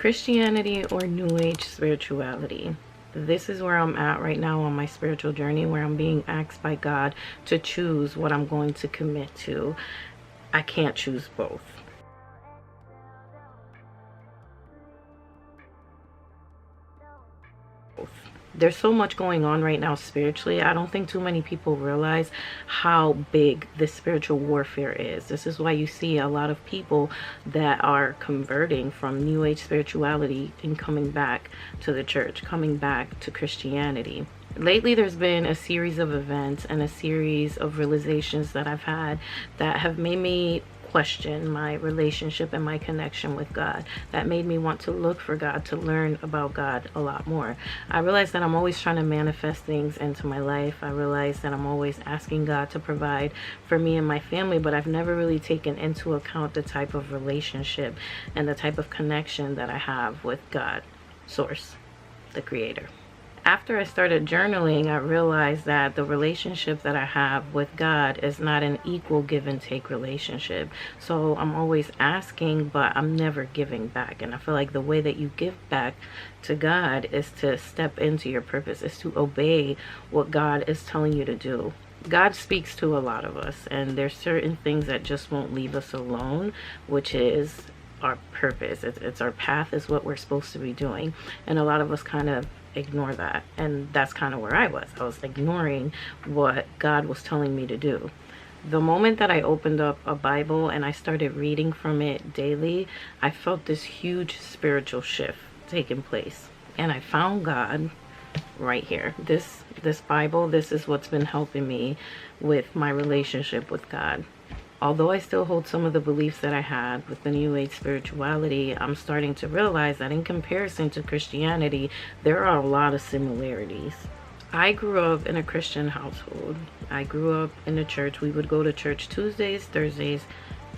Christianity or New Age spirituality? This is where I'm at right now on my spiritual journey, where I'm being asked by God to choose what I'm going to commit to. I can't choose both. There's so much going on right now spiritually. I don't think too many people realize how big this spiritual warfare is. This is why you see a lot of people that are converting from New Age spirituality and coming back to the church, coming back to Christianity. Lately, there's been a series of events and a series of realizations that I've had that have made me question my relationship and my connection with God, that made me want to look for God, to learn about God a lot more. I realized that I'm always trying to manifest things into my life. I realized that I'm always asking God to provide for me and my family, but I've never really taken into account the type of relationship and the type of connection that I have with God, Source, the Creator. After I started journaling, I realized that the relationship that I have with God is not an equal give and take relationship. So I'm always asking, but I'm never giving back. And I feel like the way that you give back to God is to step into your purpose, is to obey what God is telling you to do. God speaks to a lot of us, and there's certain things that just won't leave us alone, which is our purpose. It's our path, is what we're supposed to be doing. And a lot of us kind of ignore that, and that's kind of where I was ignoring what God was telling me to do. The moment that I opened up a Bible and I started reading from it daily, I felt this huge spiritual shift taking place, and I found God right here. This Bible, this is what's been helping me with my relationship with God. Although I still hold some of the beliefs that I had with the New Age spirituality, I'm starting to realize that in comparison to Christianity, there are a lot of similarities. I grew up in a Christian household. I grew up in the church. We would go to church Tuesdays, Thursdays,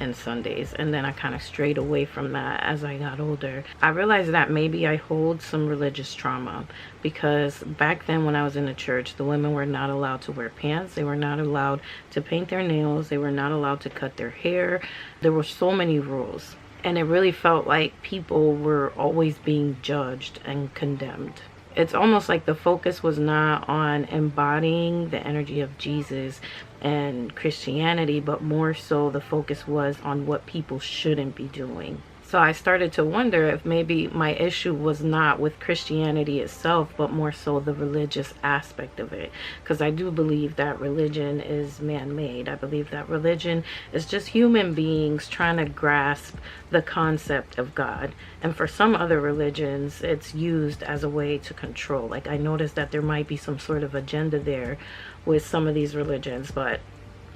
and Sundays, and then I kind of strayed away from that as I got older. I realized that maybe I hold some religious trauma, because back then when I was in the church, the women were not allowed to wear pants, they were not allowed to paint their nails, they were not allowed to cut their hair. There were so many rules, and it really felt like people were always being judged and condemned. It's almost like the focus was not on embodying the energy of Jesus and Christianity, but more so the focus was on what people shouldn't be doing. So I started to wonder if maybe my issue was not with Christianity itself, but more so the religious aspect of it. Because I do believe that religion is man-made. I believe that religion is just human beings trying to grasp the concept of God. And for some other religions, it's used as a way to control. Like, I noticed that there might be some sort of agenda there with some of these religions, but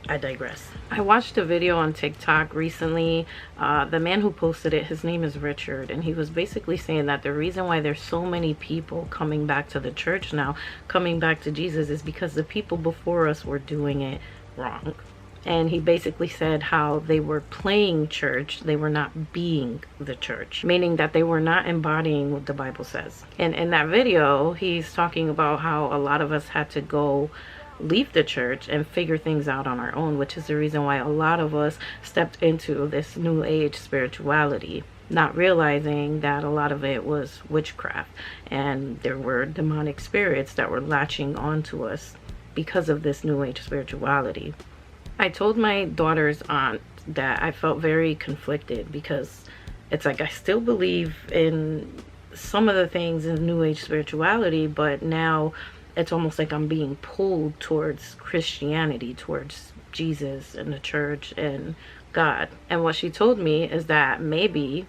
I digress. I watched a video on TikTok recently. The man who posted it, his name is Richard, and he was basically saying that the reason why there's so many people coming back to the church now, coming back to Jesus, is because the people before us were doing it wrong. And he basically said how they were playing church, they were not being the church, meaning that they were not embodying what the Bible says. And in that video, he's talking about how a lot of us had to leave the church and figure things out on our own, which is the reason why a lot of us stepped into this New Age spirituality, not realizing that a lot of it was witchcraft, and there were demonic spirits that were latching onto us because of this New Age spirituality. I told my daughter's aunt that I felt very conflicted, because it's like I still believe in some of the things in New Age spirituality, but now it's almost like I'm being pulled towards Christianity, towards Jesus and the church and God. And what she told me is that maybe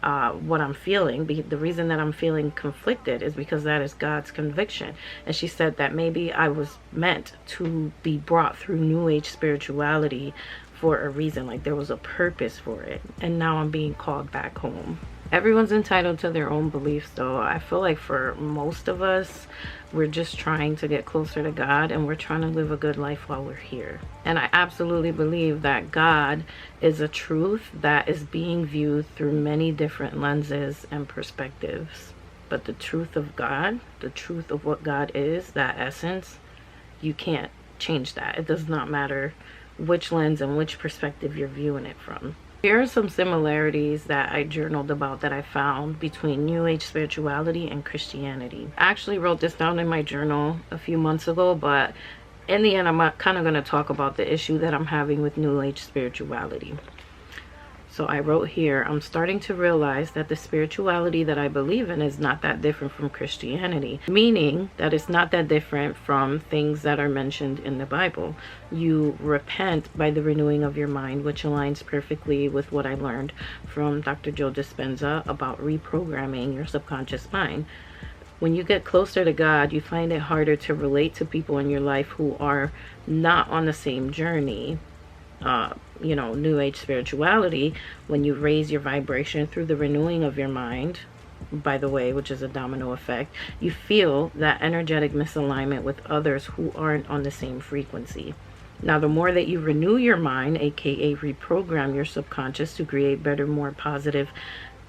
what I'm feeling, the reason that I'm feeling conflicted, is because that is God's conviction. And she said that maybe I was meant to be brought through New Age spirituality for a reason, like there was a purpose for it. And now I'm being called back home. Everyone's entitled to their own beliefs, though. I feel like for most of us, we're just trying to get closer to God, and we're trying to live a good life while we're here. And I absolutely believe that God is a truth that is being viewed through many different lenses and perspectives. But the truth of God, the truth of what God is, that essence, you can't change that. It does not matter which lens and which perspective you're viewing it from. Here are some similarities that I journaled about that I found between New Age spirituality and Christianity. I actually wrote this down in my journal a few months ago, but in the end, I'm kind of going to talk about the issue that I'm having with New Age spirituality. So I wrote here, I'm starting to realize that the spirituality that I believe in is not that different from Christianity, meaning that it's not that different from things that are mentioned in the Bible. You repent by the renewing of your mind, which aligns perfectly with what I learned from Dr. Joe Dispenza about reprogramming your subconscious mind. When you get closer to God, you find it harder to relate to people in your life who are not on the same journey. New Age spirituality, when you raise your vibration through the renewing of your mind, by the way, which is a domino effect, you feel that energetic misalignment with others who aren't on the same frequency. Now, the more that you renew your mind, aka reprogram your subconscious to create better, more positive,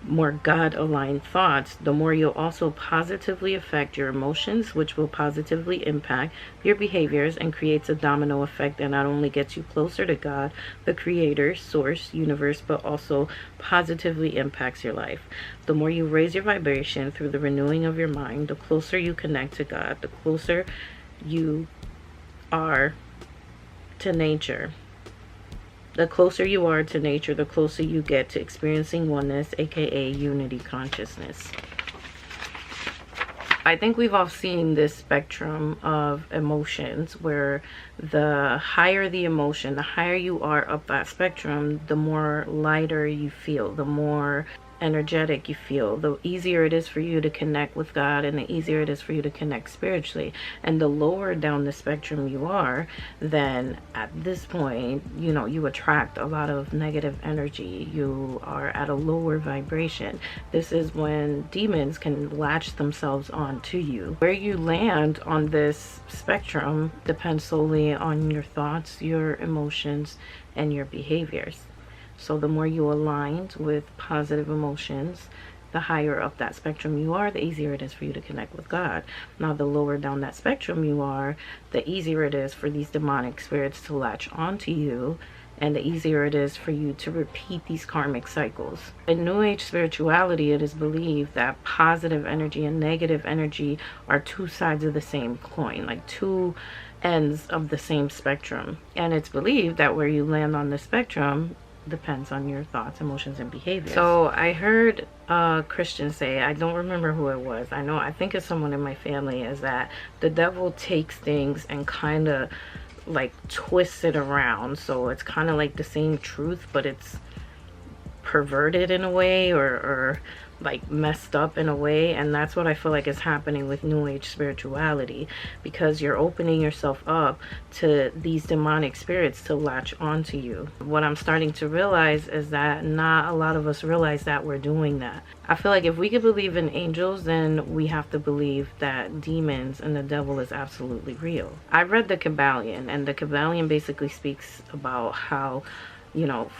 more God-aligned thoughts, the more you'll also positively affect your emotions, which will positively impact your behaviors and creates a domino effect that not only gets you closer to God, the creator, source, universe, but also positively impacts your life. The more you raise your vibration through the renewing of your mind, the closer you connect to God, the closer you are to nature. The closer you are to nature, the closer you get to experiencing oneness, aka unity consciousness. I think we've all seen this spectrum of emotions where the higher the emotion, the higher you are up that spectrum, the more lighter you feel, the more energetic you feel, the easier it is for you to connect with God, and the easier it is for you to connect spiritually. And the lower down the spectrum you are, then at this point, you attract a lot of negative energy. You are at a lower vibration. This is when demons can latch themselves onto you. Where you land on this spectrum depends solely on your thoughts, your emotions, and your behaviors. So the more you aligned with positive emotions, the higher up that spectrum you are, the easier it is for you to connect with God. Now, the lower down that spectrum you are, the easier it is for these demonic spirits to latch onto you, and the easier it is for you to repeat these karmic cycles. In New Age spirituality, it is believed that positive energy and negative energy are two sides of the same coin, like two ends of the same spectrum. And it's believed that where you land on the spectrum depends on your thoughts, emotions, and behaviors. So I heard a Christian say, I don't remember who it was, I think it's someone in my family, is that the devil takes things and kind of like twists it around, so it's kind of like the same truth, but it's perverted in a way, or like messed up in a way. And that's what I feel like is happening with New Age spirituality, because you're opening yourself up to these demonic spirits to latch onto you. What I'm starting to realize is that not a lot of us realize that we're doing that. I feel like if we could believe in angels, then we have to believe that demons and the devil is absolutely real. I read the Kybalion, and the Kybalion basically speaks about how,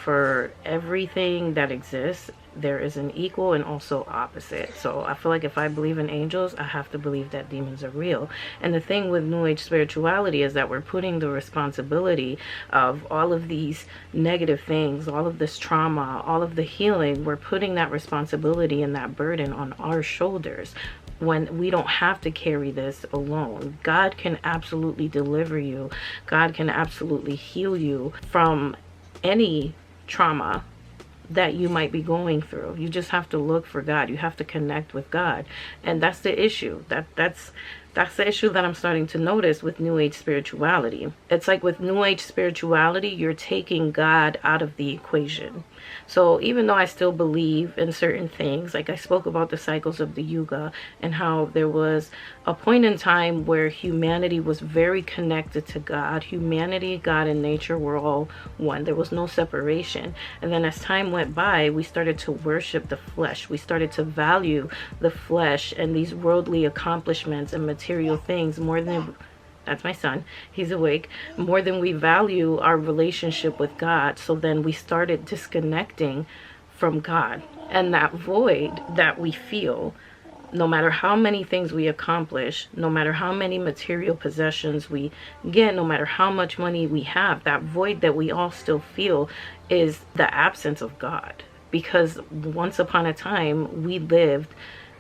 for everything that exists, there is an equal and also opposite. So I feel like if I believe in angels, I have to believe that demons are real. And the thing with New Age spirituality is that we're putting the responsibility of all of these negative things, all of this trauma, all of the healing, we're putting that responsibility and that burden on our shoulders, when we don't have to carry this alone. God can absolutely deliver you. God can absolutely heal you from any trauma that you might be going through. You just have to look for God. You have to connect with God. And that's the issue. That's the issue that I'm starting to notice with New Age spirituality. It's like with New Age spirituality, you're taking God out of the equation. So even though I still believe in certain things, like I spoke about the cycles of the Yuga and how there was a point in time where humanity was very connected to God. Humanity, God, and nature were all one. There was no separation. And then as time went by, we started to worship the flesh. We started to value the flesh and these worldly accomplishments and material things more than... That's my son. He's awake. More than we value our relationship with God. So then we started disconnecting from God. And that void that we feel No matter how many things we accomplish, no matter how many material possessions we get, no matter how much money we have, that void that we all still feel is the absence of God. Because once upon a time, we lived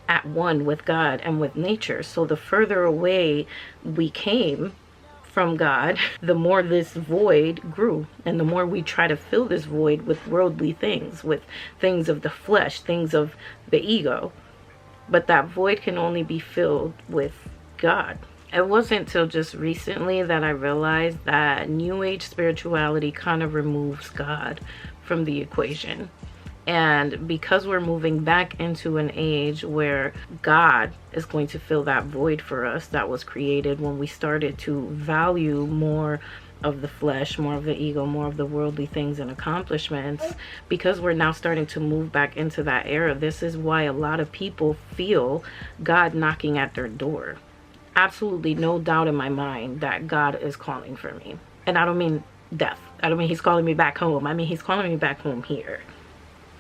at one with God and with nature. So the further away we came from God, the more this void grew, and the more we try to fill this void with worldly things, with things of the flesh, things of the ego. But that void can only be filled with God. It wasn't until just recently that I realized that New Age spirituality kind of removes God from the equation. And because we're moving back into an age where God is going to fill that void for us that was created when we started to value more of the flesh, more of the ego, more of the worldly things and accomplishments, because we're now starting to move back into that era, this is why a lot of people feel God knocking at their door. Absolutely no doubt in my mind that God is calling for me. And I don't mean death. I don't mean he's calling me back home. I mean he's calling me back home here.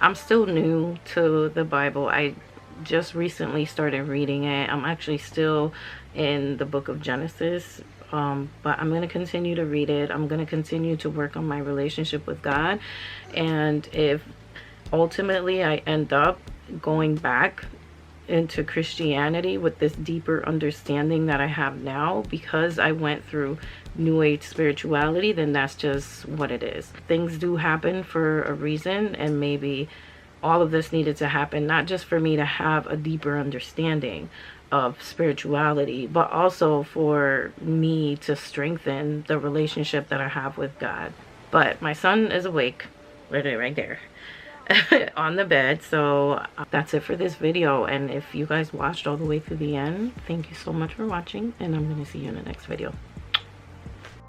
I'm still new to the Bible. I just recently started reading it. I'm actually still in the book of Genesis, but I'm going to continue to read it. I'm going to continue to work on my relationship with God. And if ultimately I end up going back into Christianity with this deeper understanding that I have now because I went through New Age spirituality, then that's just what it is. Things do happen for a reason, and maybe all of this needed to happen not just for me to have a deeper understanding of spirituality, but also for me to strengthen the relationship that I have with God. But my son is awake, right there. On the bed. So that's it for this video, and if you guys watched all the way through the end, thank you so much for watching, and I'm gonna see you in the next video.